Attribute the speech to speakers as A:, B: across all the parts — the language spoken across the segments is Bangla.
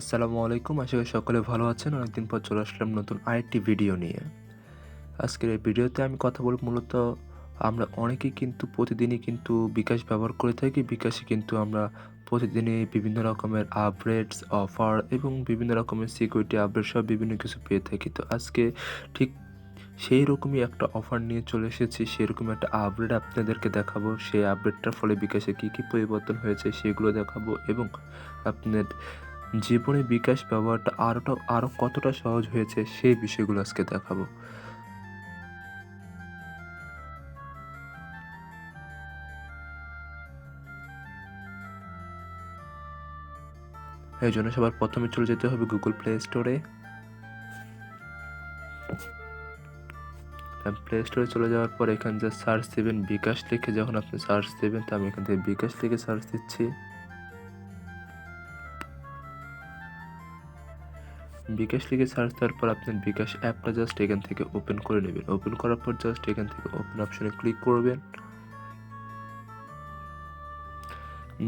A: আসসালামু আলাইকুম। আশা করি সকলে ভালো আছেন। অনেকদিন পর চলে আসলাম নতুন আরেকটি ভিডিও নিয়ে। আজকের এই ভিডিওতে আমি কথা বলব মূলত আমরা অনেকেই কিন্তু প্রতিদিনই কিন্তু বিকাশ ব্যবহার করে থাকি। বিকাশে কিন্তু আমরা প্রতিদিনই বিভিন্ন রকমের আপগ্রেডস, অফার এবং বিভিন্ন রকমের সিকিউরিটি আপডেট সব বিভিন্ন কিছু পেয়ে থাকি। তো আজকে ঠিক সেই রকমই একটা অফার নিয়ে চলে এসেছি। সেরকম একটা আপগ্রেড আপনাদেরকে দেখাবো। সেই আপডেটটার ফলে বিকাশে কী পরিবর্তন হয়েছে সেগুলো দেখাবো এবং আপনার জীবনে বিকাশ ব্যবহারটা আরো কতটা সহজ হয়েছে সেই বিষয়গুলো আজকে দেখাবো। এই জন্য সবার প্রথমে চলে যেতে হবে গুগল প্লে স্টোরে। প্লে স্টোরে চলে যাওয়ার পর এখানে যে সার্চ দেবেন বিকাশ লিখে, যখন আপনি সার্চ দেবেন তো আমি এখান থেকে বিকাশ লিখে সার্চ দিচ্ছি। বিকাশ লিখে সার্চ দেওয়ার পর আপনার বিকাশ অ্যাপটা জাস্ট এখান থেকে ওপেন করে নেবেন। ওপেন করার পর জাস্ট এখান থেকে ওপেন অপশনে ক্লিক করবেন।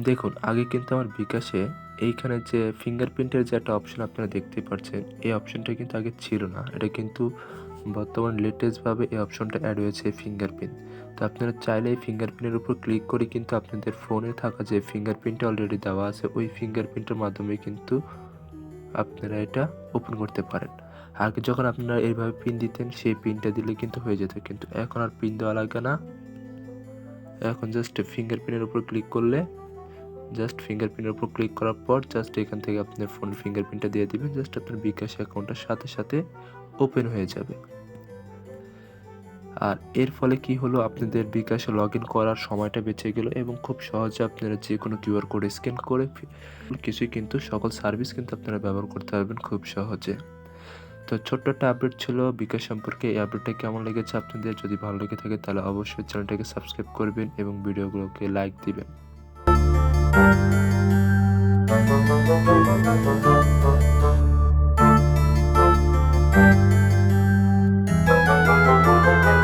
A: দেখুন, আগে কিন্তু আমার বিকাশে এইখানে যে ফিঙ্গারপ্রিন্টের যে একটা অপশন আপনারা দেখতেই পাচ্ছেন, এই অপশনটা কিন্তু আগে ছিল না। এটা কিন্তু বর্তমান লেটেস্টভাবে এই অপশনটা অ্যাড হয়েছে, ফিঙ্গারপ্রিন্ট। তো আপনারা চাইলে এই ফিঙ্গারপ্রিন্টের উপর ক্লিক করে কিন্তু আপনাদের ফোনে থাকা যে ফিঙ্গারপ্রিন্টটা অলরেডি দেওয়া আছে ওই ফিঙ্গারপ্রিন্টের মাধ্যমে কিন্তু আপনারা এটা ওপেন করতে পারেন। আগে যখন আপনারা এইভাবে পিন দিতেন সেই পিনটা দিলে কিন্তু হয়ে যেত, কিন্তু এখন আর পিন দেওয়া লাগে না। এখন জাস্ট ফিঙ্গারপ্রিন্টের উপর ক্লিক করলে জাস্ট ফিঙ্গারপ্রিন্টের উপর ক্লিক করার পর জাস্ট এখান থেকে আপনার ফোন ফিঙ্গারপ্রিন্টটা দিয়ে দিবেন। জাস্ট আপনার বিকাশ অ্যাকাউন্টের সাথে সাথে ওপেন হয়ে যাবে। আর এর ফলে কি হলো, আপনাদের বিকাশে লগ ইন করার সময়টা বেঁচে গেল এবং খুব সহজে আপনারা যে কোনো কিউআর কোড স্ক্যান করে কিছুই কিন্তু সকল সার্ভিস কিন্তু আপনারা ব্যবহার করতে পারবেন খুব সহজে। তো ছোট্ট একটা আপডেট ছিল বিকাশ সম্পর্কে। এই আপডেটটা কেমন লেগেছে আপনাদের? যদি ভালো লেগে থাকে তাহলে অবশ্যই চ্যানেলটাকে সাবস্ক্রাইব করবেন এবং ভিডিওগুলোকে লাইক দিবেন।